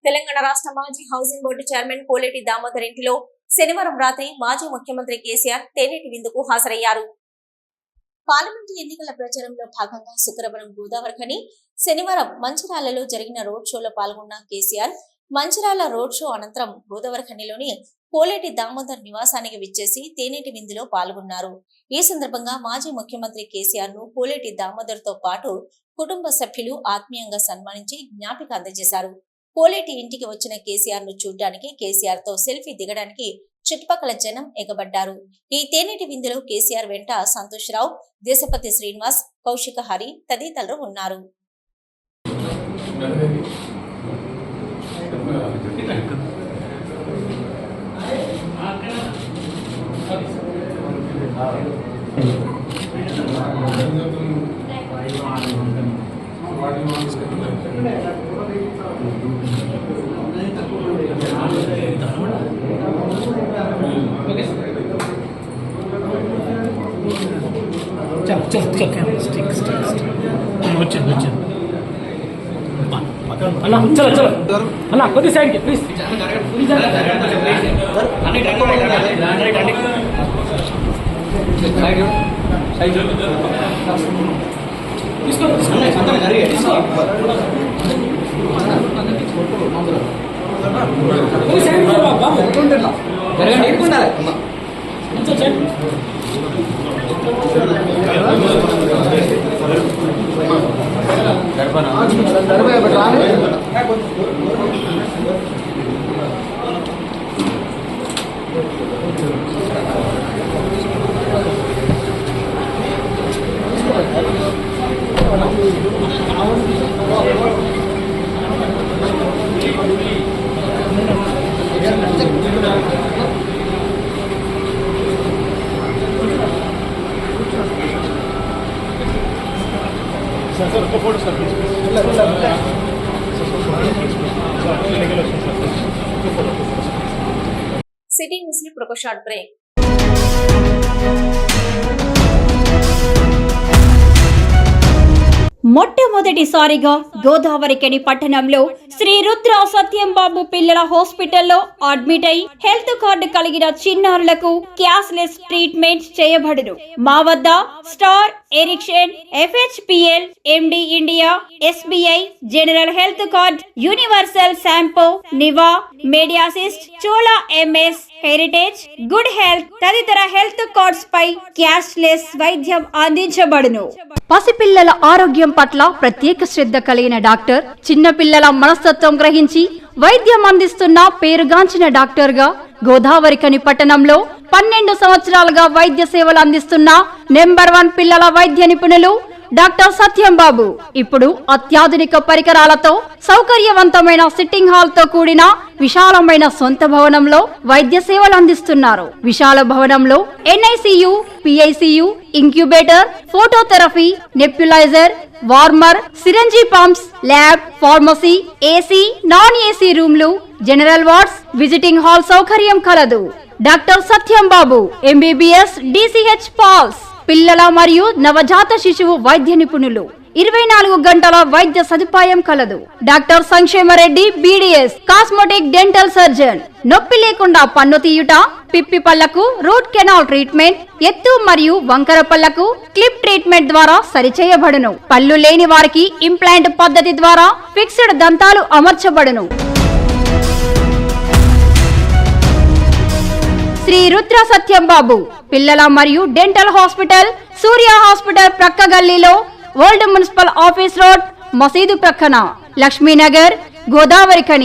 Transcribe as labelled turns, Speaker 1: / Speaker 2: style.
Speaker 1: తెలంగాణ రాష్ట్ర మాజీ housing board chairman Koleti Damodar ఇంటిలో శనివారం రాత్రి మాజీ ముఖ్యమంత్రి కేసీఆర్ తేనెటి విందుకు హాజరయ్యారు. పార్లమెంటు ఎన్నికల ప్రచారంలో భాగంగా శుక్రవారం గోదావరిఖని శనివారం మంచిర్యాలలో జరిగిన రోడ్ షోలో పాల్గొన్న కేసీఆర్ మంచిర్యాల రోడ్ షో అనంతరం గోదావరిఖనిలోని కోలేటి దామోదర్ నివాసానికి విచ్చేసి తేనెటి విందులో పాల్గొన్నారు. ఈ సందర్భంగా మాజీ ముఖ్యమంత్రి కేసీఆర్ ను కోలేటి దామోదర్ తో పాటు కుటుంబ సభ్యులు ఆత్మీయంగా సన్మానించి జ్ఞాపిక అందజేశారు. కోలేటి ఇంటికి వచ్చిన కేసీఆర్ ను చూడ్డానికి, కేసీఆర్ తో సెల్ఫీ దిగడానికి చుట్టుపక్కల జనం ఎగబడ్డారు. ఈ తేనెటి విందులో కేసీఆర్ వెంట సంతోష్ రావు, దేశపతి శ్రీనివాస్, కౌశిక హరి తదితరులు ఉన్నారు.
Speaker 2: అన్న కొద్ది సైడ్కి ప్లీజ్.
Speaker 1: సిటీ న్యూస్ ని ఇప్పుడు ఒక షార్ట్ బ్రేక్.
Speaker 3: మొట్టమొదటిసారిగా గోదావరిఖని పట్టణంలో శ్రీ రుద్ర సత్యంబాబు పిల్లల హాస్పిటల్లో అడ్మిట్ అయి హెల్త్ కార్డు కలిగిన చిన్నారులకు క్యాష్లెస్ ట్రీట్మెంట్ చేయబడును. మా వద్ద Star, Ericson, FHPL, MD India, SBI, general health card, Universal Sompo, Niva, Medi Assist, Chola MS, Heritage, Good Health తదితర హెల్త్ కార్డ్స్ పై క్యాష్లెస్ వైద్యం అందించబడును. పసిపిల్లల ఆరోగ్యం పట్ల ప్రత్యేక శ్రద్ధ కలిగిన డాక్టర్, చిన్న పిల్లల మనస్తత్వం గ్రహించి వైద్యం అందిస్తున్న పేరుగాంచిన డాక్టర్ గా గోదావరిఖని పట్టణంలో 12 సంవత్సరాలుగా వైద్య సేవలు అందిస్తున్న నంబర్ 1 పిల్లల వైద్య నిపుణులు డాక్టర్ సత్యంబాబు ఇప్పుడు అత్యాధునిక పరికరాలతో సౌకర్యవంతమైన సిట్టింగ్ హాల్ తో కూడిన విశాలమైన సొంత భవనంలో వైద్య సేవలు అందిస్తున్నారు. విశాల భవనంలో NICU, PICU, incubator, phototherapy, nebulizer, warmer, syringe pumps, lab, pharmacy, AC, non AC రూమ్లు, జనరల్ వార్డ్స్, విజిటింగ్ హాల్ సౌకర్యం కలదు. Doctor Satyambabu MBBS, DCH PALS, పిల్లల మరియు నవజాత శిశువు వైద్య నిపుణులు, 24 గంటల వైద్య సదుపాయం కలదు. Doctor Sankshema Reddy BDS, cosmetic dental surgeon. నొప్పి లేకుండా పన్ను తీయుట, పిప్పి పళ్లకు రూట్ కెనాల్ ట్రీట్మెంట్, ఎత్తు మరియు వంకర పళ్లకు క్లిప్ ట్రీట్మెంట్ ద్వారా సరిచేయబడును. పళ్ళు లేని వారికి ఇంప్లాంట్ పద్ధతి ద్వారా ఫిక్స్డ్ దంతాలు అమర్చబడును. శ్రీ రుద్ర సత్యంబాబు పిల్లల మరియు డెంటల్ హాస్పిటల్, సూర్య హాస్పిటల్ ప్రక్క గల్లీలో, ఓల్డ్ మున్సిపల్ ఆఫీస్ రోడ్, మసీదు ప్రక్కన, లక్ష్మీనగర్, గోదావరిఖని.